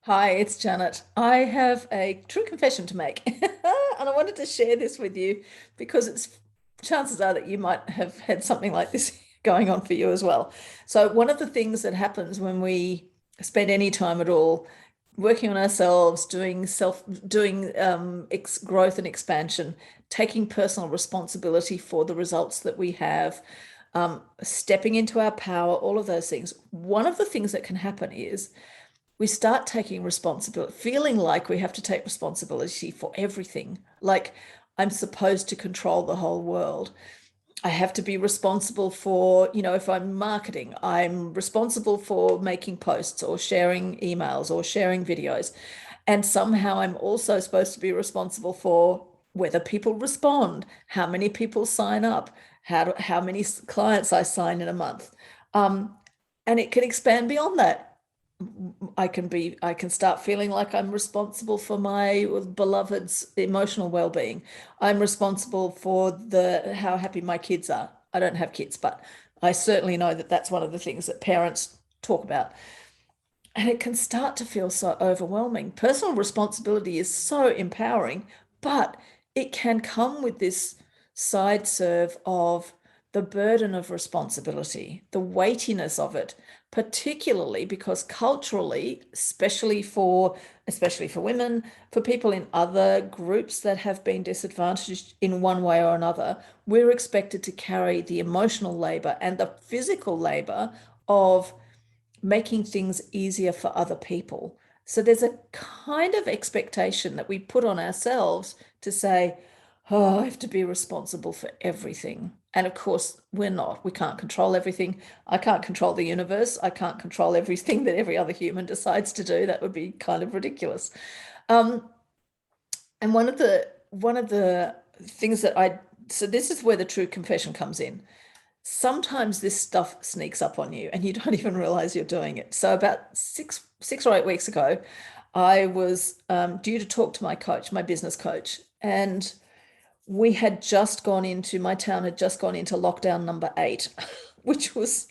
Hi, it's Janet. I have a true confession to make, and I wanted to share this with you because it's chances are that you might have had something like this going on for you as well. So, one of the things that happens when we spend any time at all working on ourselves, doing growth and expansion, taking personal responsibility for the results that we have, stepping into our power, all of those things. One of the things that can happen is we start taking responsibility, feeling like we have to take responsibility for everything. Like I'm supposed to control the whole world. I have to be responsible for, if I'm marketing, I'm responsible for making posts or sharing emails or sharing videos. And somehow I'm also supposed to be responsible for whether people respond, how many people sign up, how many clients I sign in a month. Um, and it can expand beyond that. I can start feeling like I'm responsible for my beloved's emotional well-being. I'm responsible for the how happy my kids are. I don't have kids, but I certainly know that that's one of the things that parents talk about. And it can start to feel so overwhelming. Personal responsibility is so empowering, but it can come with this side serve of the burden of responsibility, the weightiness of it, particularly because culturally, especially for women, for people in other groups that have been disadvantaged in one way or another, we're expected to carry the emotional labor and the physical labor of making things easier for other people. So there's a kind of expectation that we put on ourselves to say, oh, I have to be responsible for everything. And of course, we're not. We can't control everything. I can't control the universe. I can't control everything that every other human decides to do. That would be kind of ridiculous. Um, and one of the things that I so this is where the true confession comes in. Sometimes this stuff sneaks up on you and you don't even realize you're doing it. So about six or 8 weeks ago, I was due to talk to my coach, my business coach, and we had just gone into my town had just gone into lockdown number 8, which was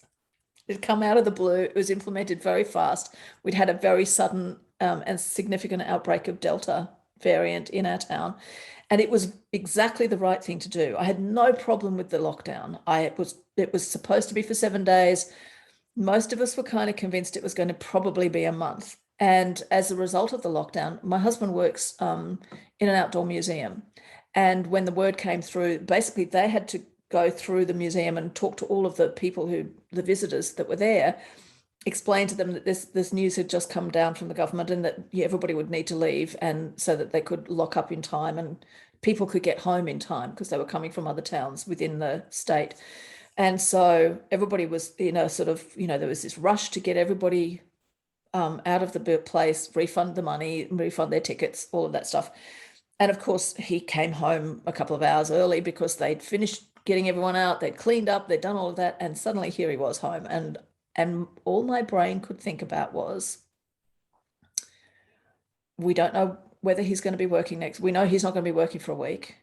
it come out of the blue. It was implemented very fast. We'd had a very sudden and significant outbreak of Delta variant in our town. And it was exactly the right thing to do. I had no problem with the lockdown. It was supposed to be for 7 days. Most of us were kind of convinced it was going to probably be a month. And as a result of the lockdown, my husband works in an outdoor museum. And when the word came through, basically they had to go through the museum and talk to all of the visitors that were there, explain to them that this news had just come down from the government and that everybody would need to leave, and so that they could lock up in time and people could get home in time because they were coming from other towns within the state. And so everybody was sort of, there was this rush to get everybody out of the place, refund the money, refund their tickets, all of that stuff. And of course, he came home a couple of hours early because they'd finished getting everyone out, they'd cleaned up, they'd done all of that, and suddenly here he was home. And all my brain could think about was, we don't know whether he's going to be working next. We know he's not going to be working for a week.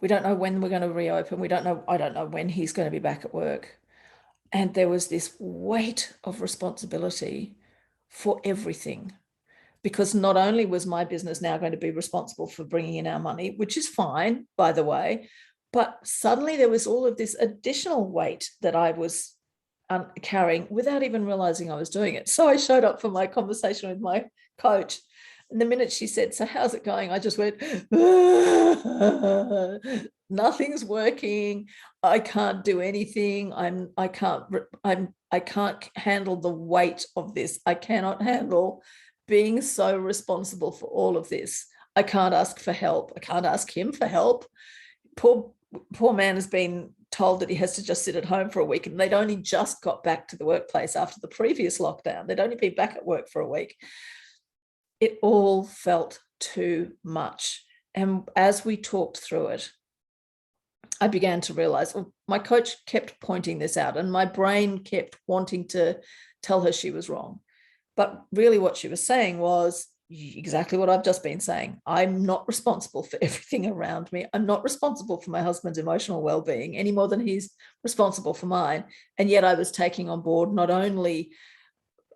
We don't know when we're going to reopen. I don't know when he's going to be back at work. And there was this weight of responsibility for everything, because not only was my business now going to be responsible for bringing in our money, which is fine, by the way, but suddenly there was all of this additional weight that I was carrying without even realizing I was doing it. So I showed up for my conversation with my coach. And the minute she said, "So how's it going?" I just went, nothing's working. I can't do anything. I can't handle the weight of this. I cannot handle being so responsible for all of this. I can't ask for help. I can't ask him for help. Poor poor man has been told that he has to just sit at home for a week, and they'd only just got back to the workplace after the previous lockdown. They'd only been back at work for a week. It all felt too much. And as we talked through it, I began to realize, well, my coach kept pointing this out, and my brain kept wanting to tell her she was wrong. But really, what she was saying was exactly what I've just been saying. I'm not responsible for everything around me. I'm not responsible for my husband's emotional well-being any more than he's responsible for mine. And yet I was taking on board not only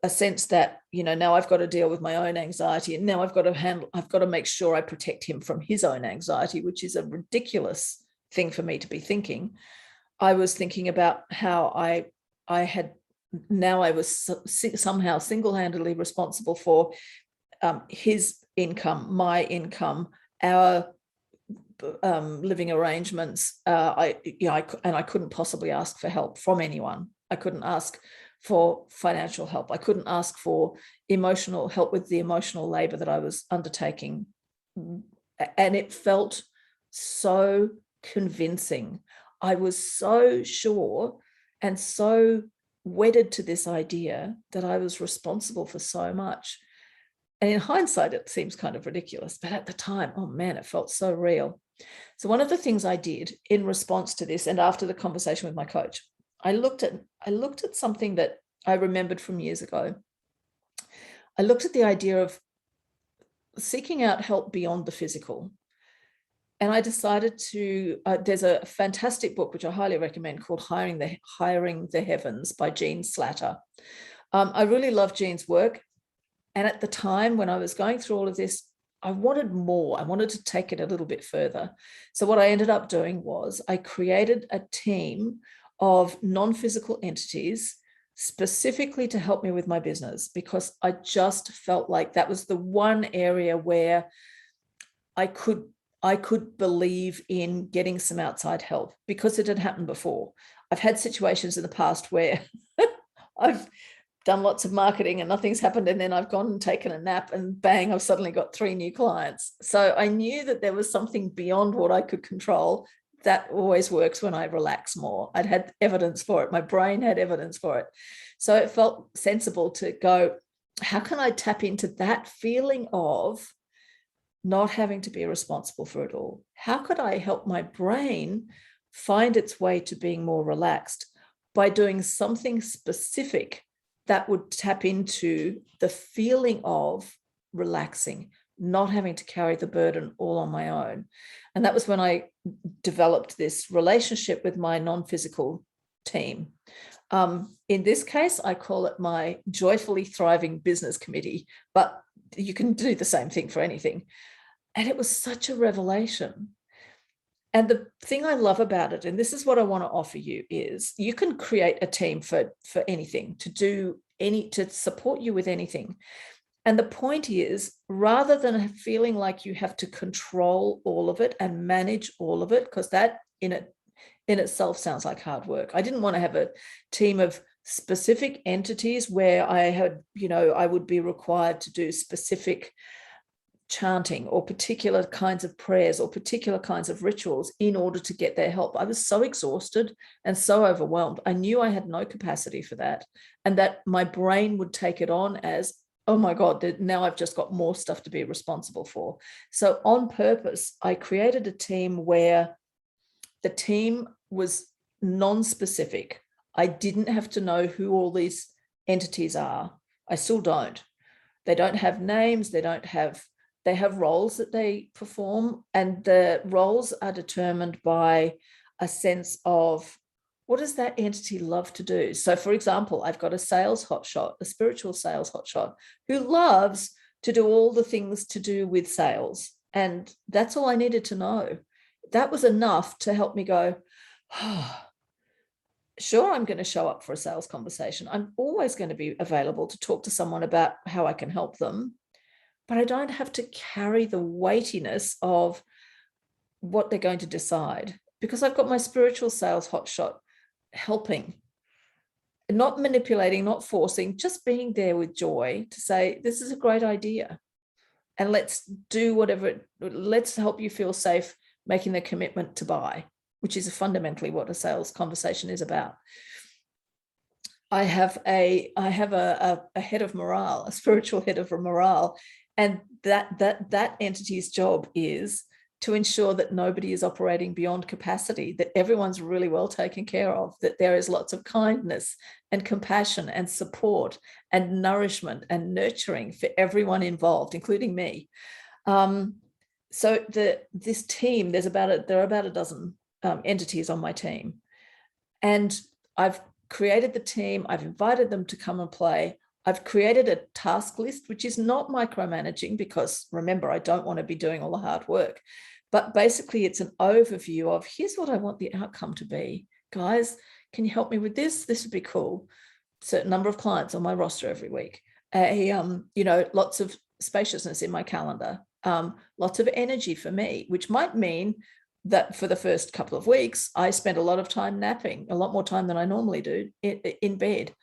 a sense that, now I've got to deal with my own anxiety, and now I've got to make sure I protect him from his own anxiety, which is a ridiculous thing for me to be thinking. I was thinking about how I was somehow single-handedly responsible for his income, my income, our living arrangements. I couldn't possibly ask for help from anyone. I couldn't ask for financial help. I couldn't ask for emotional help with the emotional labor that I was undertaking. And it felt so convincing. I was so sure and so wedded to this idea that I was responsible for so much. And in hindsight, it seems kind of ridiculous, but at the time, oh man, it felt so real. So one of the things I did in response to this, and after the conversation with my coach, I looked at something that I remembered from years ago. I looked at the idea of seeking out help beyond the physical. And I decided to, there's a fantastic book, which I highly recommend, called Hiring the Heavens by Jean Slatter. I really love Jean's work. And at the time when I was going through all of this, I wanted more. I wanted to take it a little bit further. So what I ended up doing was I created a team of non-physical entities specifically to help me with my business, because I just felt like that was the one area where I could believe in getting some outside help, because it had happened before. I've had situations in the past where I've done lots of marketing and nothing's happened, and then I've gone and taken a nap and bang, I've suddenly got 3 new clients. So I knew that there was something beyond what I could control. That always works when I relax more. I'd had evidence for it. My brain had evidence for it. So it felt sensible to go, how can I tap into that feeling of not having to be responsible for it all? How could I help my brain find its way to being more relaxed by doing something specific that would tap into the feeling of relaxing, not having to carry the burden all on my own? And that was when I developed this relationship with my non-physical team. In this case, I call it my Joyfully Thriving Business Committee, but you can do the same thing for anything. And it was such a revelation. And the thing I love about it, and this is what I want to offer you, is you can create a team for anything, to support you with anything. And the point is, rather than feeling like you have to control all of it and manage all of it, because that in itself sounds like hard work. I didn't want to have a team of specific entities where I would be required to do specific chanting or particular kinds of prayers or particular kinds of rituals in order to get their help. I was so exhausted and so overwhelmed. I knew I had no capacity for that, and that my brain would take it on as, oh my God, now I've just got more stuff to be responsible for. So on purpose, I created a team where the team was non-specific. I didn't have to know who all these entities are. I still don't. They don't have names. They have roles that they perform, and the roles are determined by a sense of, what does that entity love to do? So for example, I've got a sales hotshot, a spiritual sales hotshot, who loves to do all the things to do with sales. And that's all I needed to know. That was enough to help me go, oh, sure, I'm going to show up for a sales conversation. I'm always going to be available to talk to someone about how I can help them, but I don't have to carry the weightiness of what they're going to decide, because I've got my spiritual sales hotshot helping, not manipulating, not forcing, just being there with joy to say, this is a great idea. And let's do whatever, let's help you feel safe making the commitment to buy, which is fundamentally what a sales conversation is about. I have a head of morale, a spiritual head of morale, and that entity's job is to ensure that nobody is operating beyond capacity, that everyone's really well taken care of, that there is lots of kindness and compassion and support and nourishment and nurturing for everyone involved, including me. So this team, there are about a dozen entities on my team, and I've created the team. I've invited them to come and play. I've created a task list, which is not micromanaging, because remember, I don't want to be doing all the hard work. But basically, it's an overview of, here's what I want the outcome to be. Guys, can you help me with this? This would be cool. Certain number of clients on my roster every week. Lots of spaciousness in my calendar. Lots of energy for me, which might mean that for the first couple of weeks, I spent a lot of time napping, a lot more time than I normally do in bed.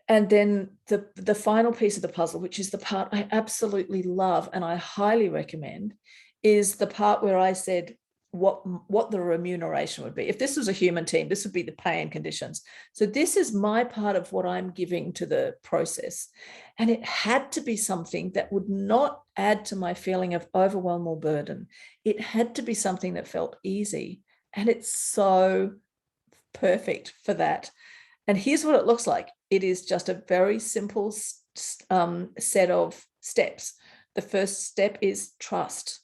And then the final piece of the puzzle, which is the part I absolutely love and I highly recommend, is the part where I said what the remuneration would be. If this was a human team, this would be the pay and conditions. So this is my part of what I'm giving to the process. And it had to be something that would not add to my feeling of overwhelm or burden. It had to be something that felt easy. And it's so perfect for that. And here's what it looks like. It is just a very simple set of steps. The first step is trust.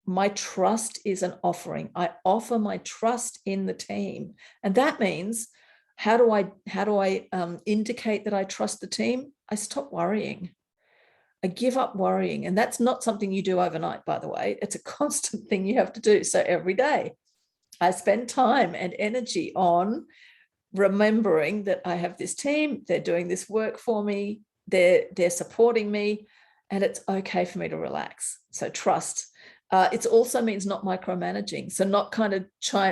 My trust is an offering. I offer my trust in the team. And that means, how do I indicate that I trust the team? I stop worrying. I give up worrying. And that's not something you do overnight, by the way. It's a constant thing you have to do. So every day I spend time and energy on remembering that I have this team, they're doing this work for me, they're supporting me, and it's okay for me to relax. So trust. It also means not micromanaging. So not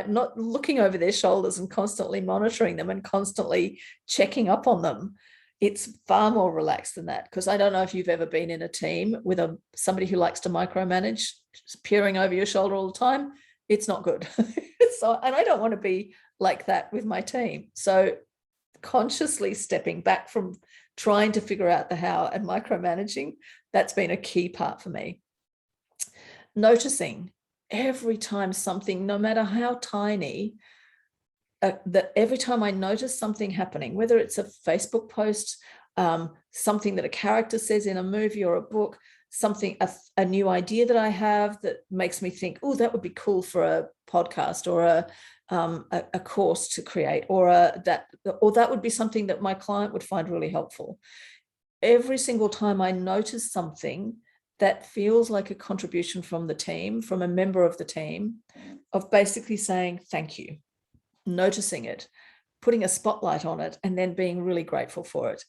not looking over their shoulders and constantly monitoring them and constantly checking up on them. It's far more relaxed than that, because I don't know if you've ever been in a team with somebody who likes to micromanage, just peering over your shoulder all the time. It's not good. And I don't want to be like that with my team. So consciously stepping back from trying to figure out the how and micromanaging, that's been a key part for me. Noticing every time something, no matter how tiny, that every time I notice something happening, whether it's a Facebook post, something that a character says in a movie or a book, something, a new idea that I have that makes me think, oh, that would be cool for a podcast or a course to create, or that would be something that my client would find really helpful. Every single time I notice something that feels like a contribution from the team, from a member of the team, of basically saying thank you, noticing it, putting a spotlight on it, and then being really grateful for it.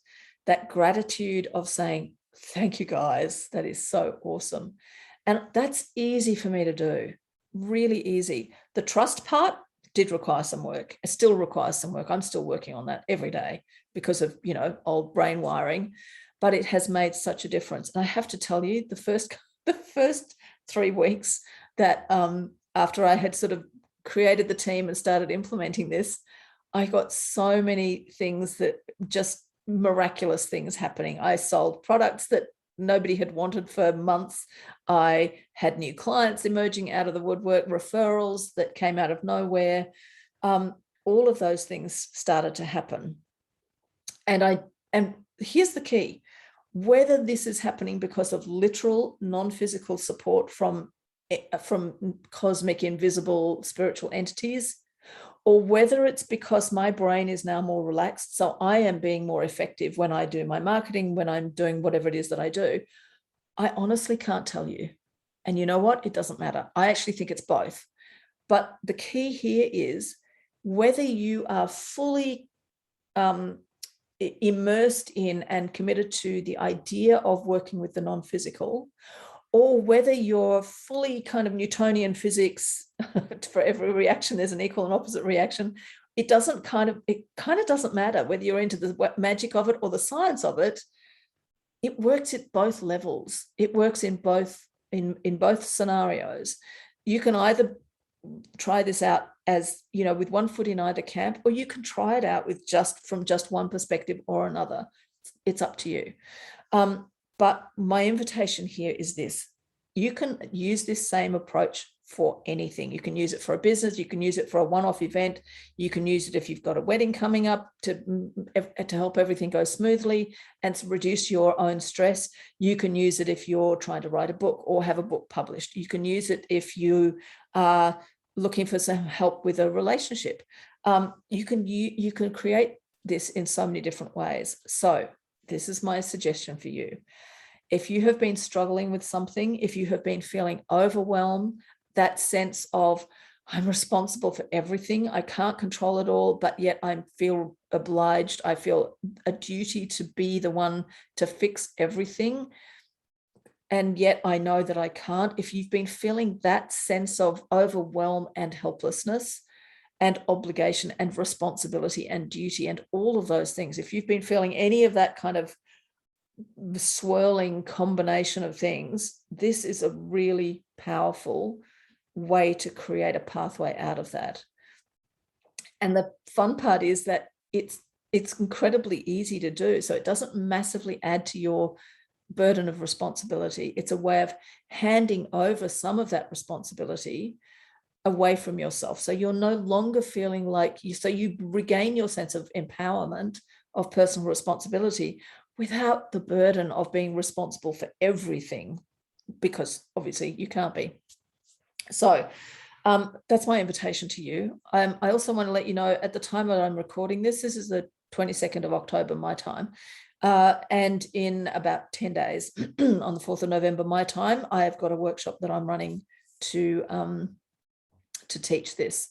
That gratitude of saying, thank you guys, that is so awesome. And that's easy for me to do, really easy. The trust part did require some work. It still requires some work. I'm still working on that every day because of, old brain wiring, but it has made such a difference. And I have to tell you, the first 3 weeks that after I had sort of created the team and started implementing this, I got so many things, that just miraculous things happening. I sold products that nobody had wanted for months. I had new clients emerging out of the woodwork, referrals that came out of nowhere. All of those things started to happen. And here's the key: whether this is happening because of literal non-physical support from cosmic, invisible, spiritual entities, or whether it's because my brain is now more relaxed, so I am being more effective when I do my marketing, when I'm doing whatever it is that I do, I honestly can't tell you. And you know what? It doesn't matter. I actually think it's both. But the key here is whether you are fully immersed in and committed to the idea of working with the non-physical, or whether you're fully kind of Newtonian physics, for every reaction there's an equal and opposite reaction. It kind of doesn't matter whether you're into the magic of it or the science of it. It works at both levels. It works in both scenarios. You can either try this out as, with one foot in either camp, or you can try it out with from just one perspective or another. It's up to you. But my invitation here is this: you can use this same approach for anything. You can use it for a business. You can use it for a one-off event. You can use it if you've got a wedding coming up to help everything go smoothly and to reduce your own stress. You can use it if you're trying to write a book or have a book published. You can use it if you are looking for some help with a relationship. You can create this in so many different ways. So this is my suggestion for you. If you have been struggling with something, if you have been feeling overwhelmed, that sense of I'm responsible for everything, I can't control it all, but yet I feel obliged, I feel a duty to be the one to fix everything, and yet I know that I can't. If you've been feeling that sense of overwhelm and helplessness and obligation and responsibility and duty and all of those things, if you've been feeling any of that kind of swirling combination of things, this is a really powerful way to create a pathway out of that. And the fun part is that it's incredibly easy to do. So it doesn't massively add to your burden of responsibility. It's a way of handing over some of that responsibility away from yourself. So you're no longer feeling like you, so you regain your sense of empowerment, of personal responsibility, without the burden of being responsible for everything, because obviously you can't be. So that's my invitation to you. I also want to let you know, at the time that I'm recording this is the 22nd of October, my time. And in about 10 days, on the 4th of November, my time, I have got a workshop that I'm running to teach this.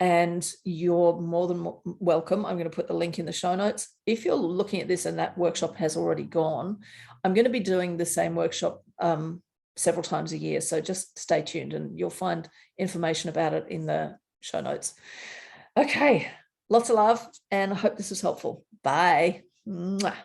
And you're more than welcome. I'm going to put the link in the show notes. If you're looking at this and that workshop has already gone, I'm going to be doing the same workshop several times a year. So just stay tuned and you'll find information about it in the show notes. Okay, lots of love, and I hope this was helpful. Bye. Mwah.